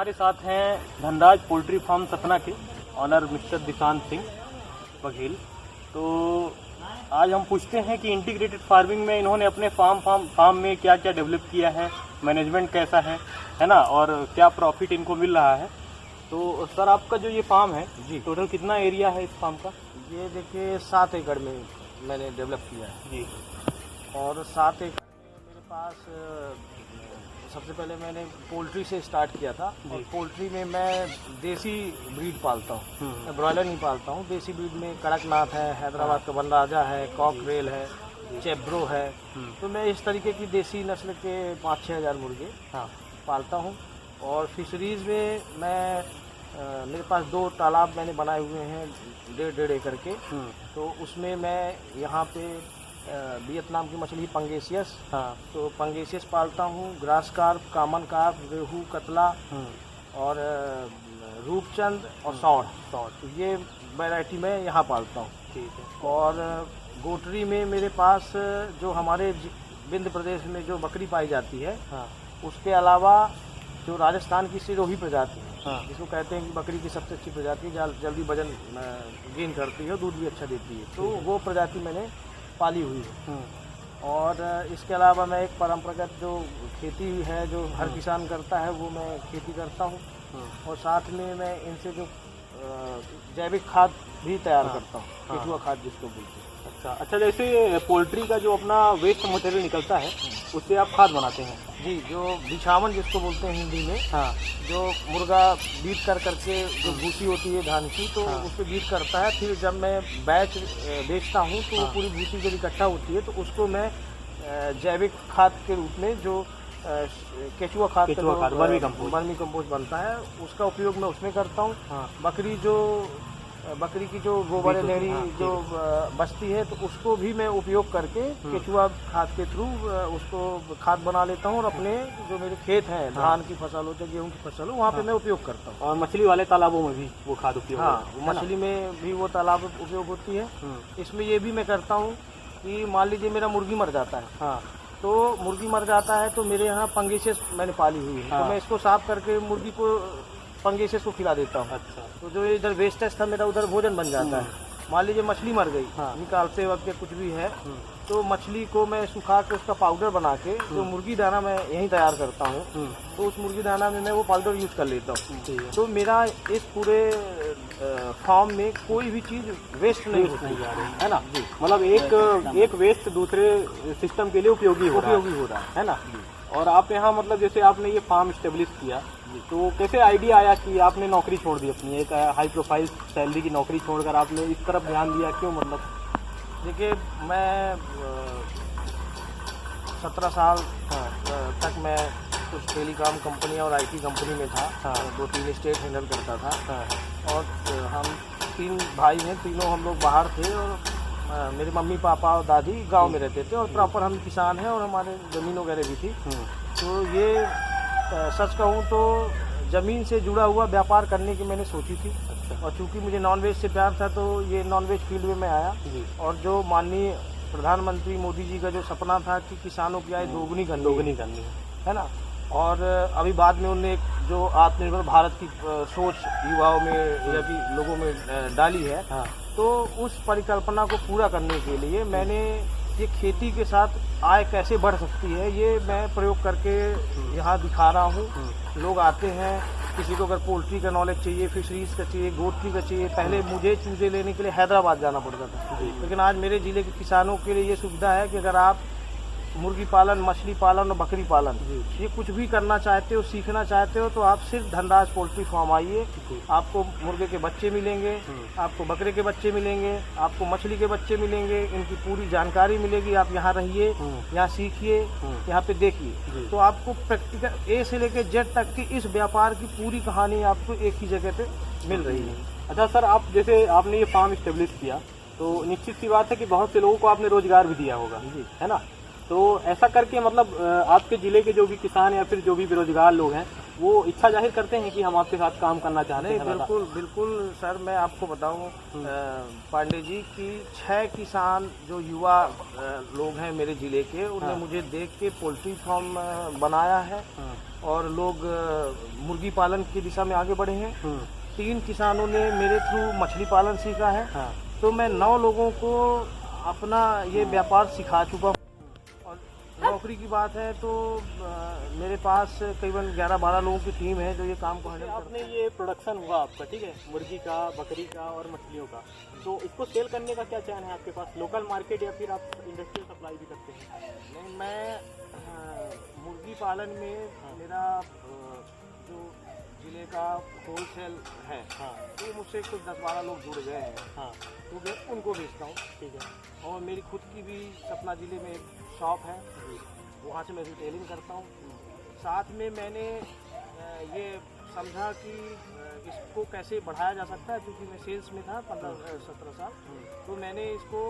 हमारे साथ हैं धनराज पोल्ट्री फार्म सतना के ऑनर मिस्टर दिशांत सिंह बघेल। तो आज हम पूछते हैं कि इंटीग्रेटेड फार्मिंग में इन्होंने अपने फार्म में क्या क्या डेवलप किया है, मैनेजमेंट कैसा है ना, और क्या प्रॉफिट इनको मिल रहा है। तो सर, आपका जो ये फार्म है जी, टोटल कितना एरिया है इस फार्म का? ये देखिए 7 एकड़ में मैंने डेवलप किया है जी। और 7 एकड़ में मेरे पास सबसे पहले मैंने पोल्ट्री से स्टार्ट किया था। और पोल्ट्री में मैं देसी ब्रीड पालता हूँ, मैं ब्रॉयलर नहीं पालता हूँ। देसी ब्रीड में कड़कनाथ है, हैदराबाद का बनराजा है, कॉकरेल है, चेब्रो है। तो मैं इस तरीके की देसी नस्ल के 5-6 हज़ार मुर्गे पालता हूँ। और फिशरीज़ में मैं मेरे पास 2 तालाब मैंने बनाए हुए हैं 1.5 एकड़ के। तो उसमें मैं यहाँ पे वियतनाम की मछली पंगेसियस, तो पंगेसियस पालता हूँ, ग्रास कार्प, कामन कार्प, रेहू, कतला और रूपचंद और सौड़। तो ये वैरायटी मैं यहाँ पालता हूँ। ठीक है। और गोटरी में मेरे पास जो हमारे विंध्य प्रदेश में जो बकरी पाई जाती है, उसके अलावा जो राजस्थान की सिरोही प्रजाति है, जिसको कहते हैं कि बकरी की सबसे अच्छी प्रजाति, जल्दी वजन गेन करती है और दूध भी अच्छा देती है, तो वो प्रजाति मैंने पाली हुई है। और इसके अलावा मैं एक परंपरागत जो खेती है जो हर किसान करता है वो मैं खेती करता हूँ। और साथ में मैं इनसे जो जैविक खाद भी तैयार करता हूँ, केचुआ खाद जिसको बोलते हैं। अच्छा, जैसे पोल्ट्री का जो अपना वेस्ट मटेरियल निकलता है उससे आप खाद बनाते हैं? जी, जो बिछावन जिसको बोलते हैं हिंदी में, जो मुर्गा बीट करके जो भूसी होती है धान की, तो उस पर बीट करता है। फिर जब मैं बैच बेचता हूँ तो वो पूरी भूसी जब इकट्ठा होती है तो उसको मैं जैविक खाद के रूप में जो केचुआ खाद वर्मी कंपोस्ट बनता है उसका उपयोग मैं उसमें करता हूँ। बकरी की जो गोबर लेहड़ी जो बचती है तो उसको भी मैं उपयोग करके केचुआ खाद के थ्रू उसको खाद बना लेता हूँ। और अपने जो मेरे खेत हैं, धान की फसल हो चाहे गेहूँ की फसल हो, वहाँ पे मैं उपयोग करता हूँ। और मछली वाले तालाबों में भी वो खाद उपयोग मछली में भी वो तालाब उपयोग होती है। इसमें ये भी मैं करता हूँ कि मान लीजिए मेरा मुर्गी मर जाता है, तो मुर्गी मर जाता है तो मेरे यहाँ पंगेसियस मैंने पाली हुई है, तो मैं इसको साफ करके मुर्गी को पंगेसियस को खिला देता हूँ। तो जो इधर वेस्टेज था मेरा उधर भोजन बन जाता है। मान लीजिए मछली मर गई, निकालते वक्त कुछ भी है, तो मछली को मैं सुखा के उसका पाउडर बना के जो मुर्गी दाना मैं यहीं तैयार करता हूँ, तो उस मुर्गी दाना में मैं वो पाउडर यूज कर लेता हूँ। तो मेरा इस पूरे फार्म में कोई भी चीज़ वेस्ट नहीं होती है ना। मतलब एक वेस्ट दूसरे सिस्टम के लिए उपयोगी हो रहा है ना। और आप यहाँ मतलब जैसे आपने ये फार्म स्टेब्लिश किया, तो कैसे आइडिया आया कि आपने नौकरी छोड़ दी अपनी, एक हाई प्रोफाइल सैलरी की नौकरी छोड़कर आपने इस तरफ ध्यान दिया, क्यों? मतलब देखिए, मैं 17 साल तक मैं कुछ टेलीकॉम कंपनी और आईटी कंपनी में था। 2-3 स्टेट हैंडल करता था। और हम 3 भाई हैं, तीनों हम लोग बाहर थे। और मेरे मम्मी पापा और दादी गांव में रहते थे और प्रॉपर हम किसान हैं और हमारे ज़मीन वगैरह भी थी। तो ये सच कहूँ तो ज़मीन से जुड़ा हुआ व्यापार करने की मैंने सोची थी। और चूँकि मुझे नॉनवेज से प्यार था तो ये नॉनवेज फील्ड में मैं आया। और जो माननीय प्रधानमंत्री मोदी जी का जो सपना था कि किसानों की आय दोगुनी करनी है ना। और अभी बाद में उन्होंने जो आत्मनिर्भर भारत की सोच युवाओं में या भी लोगों में डाली है, तो उस परिकल्पना को पूरा करने के लिए मैंने ये खेती के साथ आय कैसे बढ़ सकती है ये मैं प्रयोग करके यहाँ दिखा रहा हूँ। लोग आते हैं, किसी को अगर पोल्ट्री का नॉलेज चाहिए, फिशरीज का चाहिए, गोटरी का चाहिए, पहले मुझे चूजे लेने के लिए हैदराबाद जाना पड़ता था, लेकिन आज मेरे ज़िले के किसानों के लिए ये सुविधा है कि अगर आप मुर्गी पालन, मछली पालन और बकरी पालन ये कुछ भी करना चाहते हो, सीखना चाहते हो, तो आप सिर्फ धनराज पोल्ट्री फार्म आइए। आपको मुर्गे के बच्चे मिलेंगे, आपको बकरे के बच्चे मिलेंगे, आपको मछली के बच्चे मिलेंगे, इनकी पूरी जानकारी मिलेगी। आप यहाँ रहिए, यहाँ सीखिए, यहाँ पे देखिए, तो आपको प्रैक्टिकल ए से लेकर जेड तक की इस व्यापार की पूरी कहानी आपको एक ही जगह पे मिल रही है। अच्छा सर, आप जैसे आपने ये फार्म स्टेब्लिश किया तो निश्चित सी बात है कि बहुत से लोगों को आपने रोजगार भी दिया होगा, है ना। तो ऐसा करके मतलब आपके ज़िले के जो भी किसान या फिर जो भी बेरोजगार लोग हैं वो इच्छा जाहिर करते हैं कि हम आपके साथ काम करना चाहते हैं? बिल्कुल बिल्कुल सर, मैं आपको बताऊं पांडे जी की 6 किसान जो युवा लोग हैं मेरे ज़िले के, उन्होंने मुझे देख के पोल्ट्री फार्म बनाया है और लोग मुर्गी पालन की दिशा में आगे बढ़े हैं। 3 किसानों ने मेरे थ्रू मछली पालन सीखा है। तो मैं 9 लोगों को अपना ये व्यापार सिखा चुका हूँ। और नौकरी की बात है तो मेरे पास करीबन 11-12 लोगों की टीम है जो ये काम को हैंडल। आपने ये प्रोडक्शन हुआ आपका, ठीक है, मुर्गी का, बकरी का और मछलियों का, तो इसको सेल करने का क्या चैन है आपके पास? लोकल मार्केट या फिर आप इंडस्ट्रियल सप्लाई भी करते हैं? नहीं, मैं मुर्गी पालन में मेरा जो ज़िले का होलसेल है, तो मुझसे कुछ 10-12 लोग जुड़ गए हैं, तो मैं उनको बेचता हूँ। ठीक है। और मेरी खुद की भी सतना ज़िले में एक शॉप है, वहाँ से मैं रिटेलिंग करता हूँ। साथ में मैंने ये समझा कि इसको कैसे बढ़ाया जा सकता है, क्योंकि मैं सेल्स में था 15-17 साल। तो मैंने इसको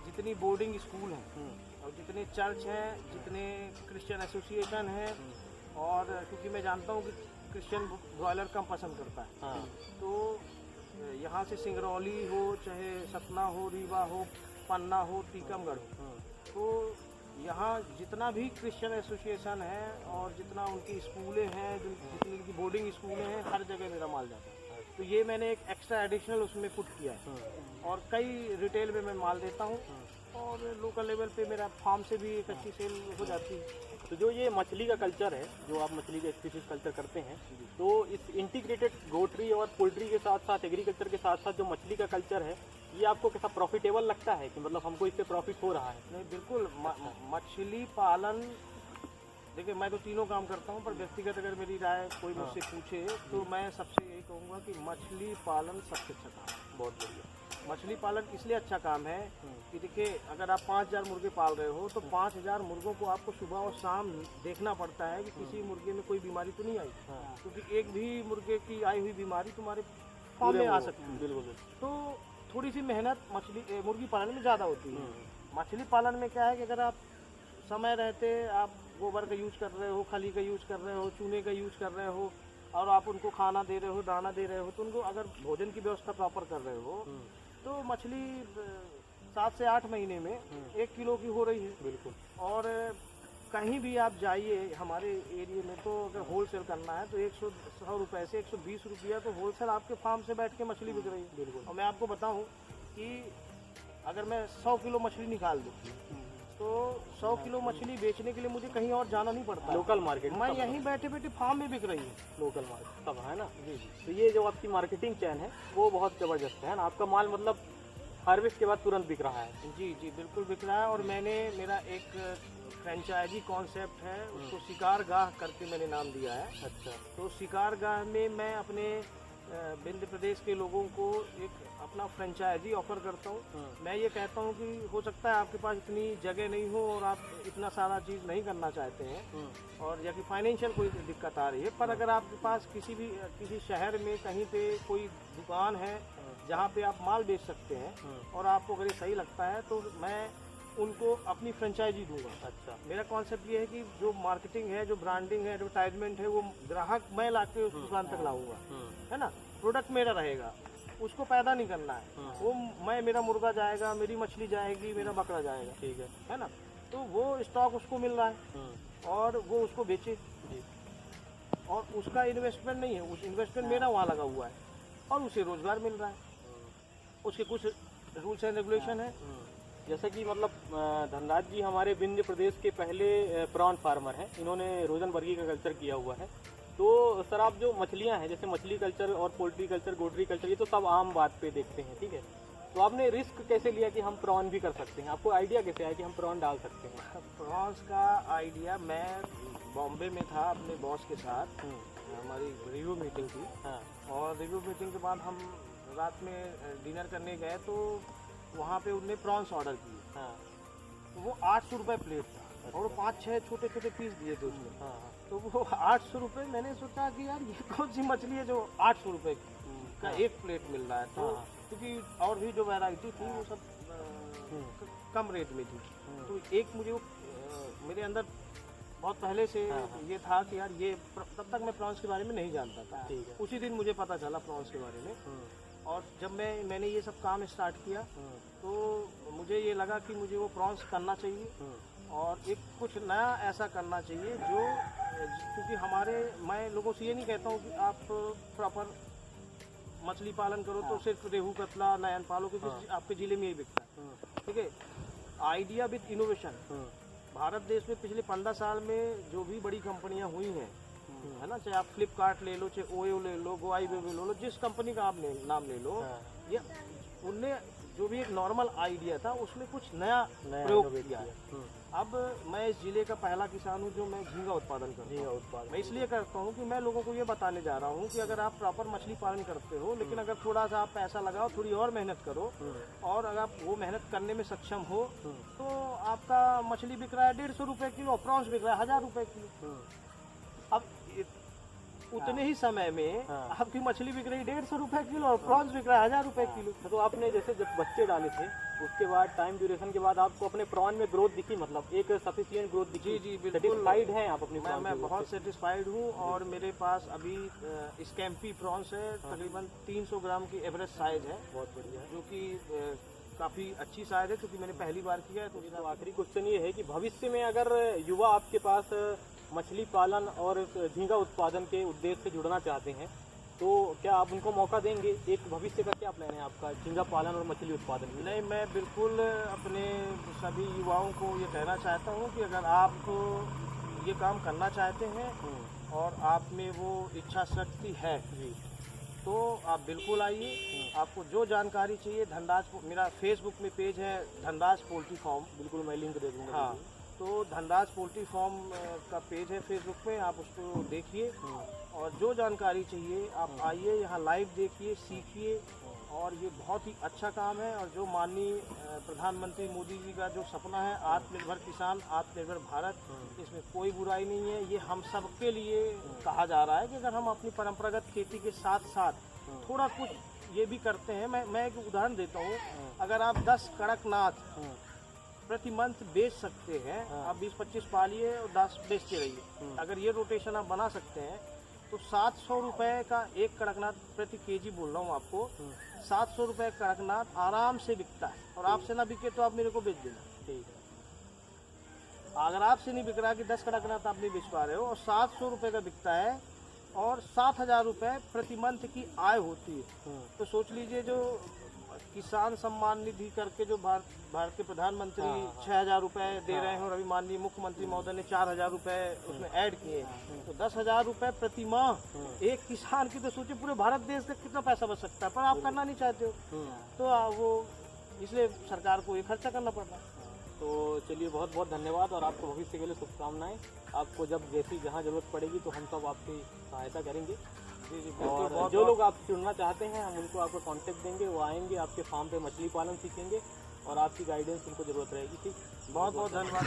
जितनी बोर्डिंग स्कूल हैं और जितने चर्च हैं, जितने क्रिश्चियन एसोसिएशन हैं, और क्योंकि मैं जानता हूँ कि क्रिश्चियन ब्रॉयलर कम पसंद करता है, तो यहाँ से सिंगरौली हो, चाहे सतना हो, रीवा हो, पन्ना हो, टीकमगढ़ हो, तो यहाँ जितना भी क्रिश्चियन एसोसिएशन है और जितना उनकी स्कूलें हैं, जितनी उनकी बोर्डिंग स्कूलें हैं, हर जगह मेरा माल जाता है। तो ये मैंने एक एक्स्ट्रा एडिशनल उसमें पुट किया है। और कई रिटेल में मैं माल देता हूँ और लोकल लेवल पे मेरा फार्म से भी एक अच्छी सेल हो जाती है। तो जो ये मछली का कल्चर है, जो आप मछली का स्पीशीज कल्चर करते हैं, तो इस इंटीग्रेटेड गोट्री और पोल्ट्री के साथ साथ, एग्रीकल्चर के साथ साथ जो मछली का कल्चर है, ये आपको कैसा प्रॉफिटेबल लगता है कि मतलब हमको इससे प्रॉफिट हो रहा है? नहीं, बिल्कुल। मछली पालन, देखिए मैं तो तीनों काम करता हूँ, पर व्यक्तिगत अगर मेरी राय कोई मुझसे पूछे तो मैं सबसे यही कहूँगा कि मछली पालन सबसे अच्छा काम है। बहुत बढ़िया। मछली पालन इसलिए अच्छा काम है कि देखिए, अगर आप 5000 मुर्गे पाल रहे हो तो 5000 मुर्गों को आपको सुबह और शाम देखना पड़ता है कि किसी मुर्गे में कोई बीमारी तो नहीं आई, क्योंकि एक भी मुर्गे की आई हुई बीमारी तुम्हारे फार्म में आ सकती है। बिल्कुल। तो थोड़ी सी मेहनत मुर्गी पालन में ज़्यादा होती है। मछली पालन में क्या है कि अगर आप समय रहते आप गोबर का यूज़ कर रहे हो, खली का यूज़ कर रहे हो, चूने का यूज़ कर रहे हो, और आप उनको खाना दे रहे हो, दाना दे रहे हो, तो उनको अगर भोजन की व्यवस्था प्रॉपर कर रहे हो तो मछली 7 से 8 महीने में 1 किलो की हो रही है। बिल्कुल। और कहीं भी आप जाइए हमारे एरिया में, तो अगर होलसेल करना है तो 100 रुपये से 120 रुपया तो होलसेल आपके फार्म से बैठ के मछली बिक रही है। बिल्कुल। और मैं आपको बताऊं कि अगर मैं 100 किलो मछली निकाल दूँ तो 100 किलो मछली बेचने के लिए मुझे कहीं और जाना नहीं पड़ता। लोकल मार्केट मैं यहीं बैठे बैठे फार्म में बिक रही है। लोकल मार्केट सब है ना जी। तो ये जो आपकी मार्केटिंग चैन है वो बहुत ज़बरदस्त है ना। आपका माल मतलब हार्वेस्ट के बाद तुरंत बिक रहा है? जी जी, बिल्कुल बिक रहा है। और मेरा एक फ्रेंचाइजी कॉन्सेप्ट है, उसको शिकार गाह करके मैंने नाम दिया है। अच्छा। तो शिकार गाह में मैं अपने विंध्य प्रदेश के लोगों को एक अपना फ्रेंचाइजी ऑफर करता हूँ। मैं ये कहता हूँ कि हो सकता है आपके पास इतनी जगह नहीं हो और आप इतना सारा चीज़ नहीं करना चाहते हैं, और या कि फाइनेंशियल कोई दिक्कत आ रही है, पर अगर आपके पास किसी शहर में कहीं पे कोई दुकान है जहाँ पे आप माल बेच सकते हैं और आपको अगर ये सही लगता है, तो मैं उनको अपनी फ्रेंचाइजी दूंगा। अच्छा। मेरा कॉन्सेप्ट ये है कि जो मार्केटिंग है, जो ब्रांडिंग है, एडवर्टाइजमेंट है, वो ग्राहक मैं ला के उस दुकान तक लाऊंगा, है ना। प्रोडक्ट मेरा रहेगा, उसको पैदा नहीं करना है। वो मेरा मुर्गा जाएगा, मेरी मछली जाएगी, मेरा बकरा जाएगा। ठीक है ना। तो वो स्टॉक उसको मिल रहा है और वो उसको बेचे, और उसका इन्वेस्टमेंट नहीं है, उस इन्वेस्टमेंट मेरा वहाँ लगा हुआ है और उसे रोजगार मिल रहा है। उसके कुछ रूल्स एंड रेगुलेशन है, जैसे कि मतलब धनराज जी हमारे विंध्य प्रदेश के पहले प्रॉन फार्मर हैं। इन्होंने रोजनबर्गी का कल्चर किया हुआ है। तो सर, आप जो मछलियां हैं, जैसे मछली कल्चर और पोल्ट्री कल्चर, गोट्री कल्चर, ये तो सब आम बात पे देखते हैं, ठीक है। तो आपने रिस्क कैसे लिया कि हम प्रॉन भी कर सकते हैं? आपको आइडिया कैसे आया कि हम प्रॉन डाल सकते हैं? प्रॉन्स का आइडिया, मैं बॉम्बे में था अपने बॉस के साथ, हमारी रिव्यू मीटिंग थी। हाँ। और रिव्यू मीटिंग के बाद हम रात में डिनर करने गए, तो वहाँ पे उन्होंने प्रॉन्स ऑर्डर किए। हाँ। तो वो 800 रुपये प्लेट था। अच्छा। और 5-6 छोटे छोटे पीस दिए थे उसमें। हाँ। तो वो 800 रुपये, मैंने सोचा कि यार ये कौन सी मछली है जो 800 रुपये का एक प्लेट मिल रहा है। तो क्योंकि और भी जो वैरायटी थी वो सब कम रेट में थी। तो एक मुझे मेरे अंदर बहुत पहले से ये था कि यार ये तब तक मैं प्रॉन्स के बारे में नहीं जानता था। ठीक है। उसी दिन मुझे पता चला प्रॉन्स के बारे में। और जब मैंने ये सब काम स्टार्ट किया तो मुझे ये लगा कि मुझे वो प्रॉन्स करना चाहिए और एक कुछ नया ऐसा करना चाहिए जो, क्योंकि मैं लोगों से ये नहीं कहता हूँ कि आप प्रॉपर मछली पालन करो तो सिर्फ रेहू कतला नयन पालो, क्योंकि आपके ज़िले में यही बिकता है। ठीक है, आइडिया विद इनोवेशन। भारत देश में पिछले 15 साल में जो भी बड़ी कंपनियां हुई हैं, है ना, चाहे आप फ्लिपकार्ट ले लो, चाहे ओयो ले लो, गोआईबो ले लो, जिस कंपनी का आप नाम ले लो, ये उनने जो भी एक नॉर्मल आइडिया था उसमें कुछ नया प्रयोग किया है। अब मैं इस जिले का पहला किसान हूँ जो मैं झींगा उत्पादन करता हूँ। मैं इसलिए करता हूँ कि मैं लोगों को ये बताने जा रहा हूँ कि अगर आप प्रॉपर मछली पालन करते हो, लेकिन अगर थोड़ा सा आप पैसा लगाओ, थोड़ी और मेहनत करो, और अगर आप वो मेहनत करने में सक्षम हो तो आपका मछली बिक रहा है 150 रुपये किलो, प्रॉन्स बिक रहा है 1000 रुपये किलो। अब उतने ही समय में आपकी मछली बिक रही 150 रुपये किलो और प्रॉन्स बिक रहा है 1000 रुपये किलो। तो आपने जैसे जब बच्चे डाले थे उसके बाद टाइम ड्यूरेशन के बाद आपको अपने प्रॉन में ग्रोथ दिखी, मतलब एक सफिशिएंट ग्रोथ दिखी? जी बिल्कुल सेटिस्फाइड हैं आप अपनी? मैं बहुत सेटिस्फाइड हूँ। और मेरे पास अभी स्कैम्पी प्रॉन्स है, तकरीबन 300 ग्राम की एवरेज साइज है। बहुत बढ़िया है, जो कि काफ़ी अच्छी साइज है, क्योंकि मैंने पहली बार किया है। तो आखिरी क्वेश्चन ये है कि भविष्य में अगर युवा आपके पास मछली पालन और झींगा उत्पादन के उद्देश्य से जुड़ना चाहते हैं तो क्या आप उनको मौका देंगे? एक भविष्य का क्या प्लान है आपका झींगा पालन और मछली उत्पादन में? नहीं, मैं बिल्कुल अपने सभी युवाओं को ये कहना चाहता हूँ कि अगर आप ये काम करना चाहते हैं और आप में वो इच्छा शक्ति है तो आप बिल्कुल आइए। आपको जो जानकारी चाहिए, धनराज, मेरा फेसबुक में पेज है धनराज पोल्ट्री फार्म, बिल्कुल मैं लिंक दे दूँगा। हाँ, तो धनराज पोल्ट्री फार्म का पेज है फेसबुक पे, आप उसको देखिए और जो जानकारी चाहिए आप आइए, यहाँ लाइव देखिए, सीखिए। और ये बहुत ही अच्छा काम है। और जो माननीय प्रधानमंत्री मोदी जी का जो सपना है, आत्मनिर्भर किसान आत्मनिर्भर भारत, इसमें कोई बुराई नहीं है। ये हम सब के लिए कहा जा रहा है कि अगर हम अपनी परंपरागत खेती के साथ साथ थोड़ा कुछ ये भी करते हैं। मैं एक उदाहरण देता हूँ, अगर आप 10 कड़कनाथ प्रति मंथ बेच सकते हैं, आप 20-25 पालिए और 10 बेचते रहिए, अगर ये रोटेशन आप बना सकते हैं तो 700 रुपये का एक कड़कनाथ प्रति केजी बोल रहा हूँ आपको, 700 रुपये कड़कनाथ आराम से बिकता है। और आपसे ना बिके तो आप मेरे को बेच देना। ठीक है। अगर आपसे नहीं बिक रहा कि 10 कड़कनाथ आप नहीं बेच पा रहे हो और 700 रुपये का बिकता है और 7000 रुपये प्रति मंथ की आय होती है, तो सोच लीजिए जो किसान सम्मान निधि करके जो भारत के प्रधानमंत्री 6000 रुपये दे रहे हैं और अभी माननीय मुख्यमंत्री महोदय ने 4000 रुपये उसमें ऐड किए, तो 10,000 रुपये प्रति माह एक किसान की, तो सोचिए पूरे भारत देश का कितना पैसा बच सकता है। पर आप करना नहीं चाहते हो तो वो इसलिए सरकार को ये खर्चा करना पड़ रहा है। तो चलिए, बहुत बहुत धन्यवाद और आपको भविष्य के लिए शुभकामनाएं। आपको जब जैसी जहाँ जरूरत पड़ेगी तो हम सब आपकी सहायता करेंगे। और जो लोग आप जुड़ना चाहते हैं हम उनको आपको कांटेक्ट देंगे, वो आएंगे आपके फार्म पे मछली पालन सीखेंगे और आपकी गाइडेंस उनको जरूरत रहेगी। ठीक, बहुत बहुत धन्यवाद।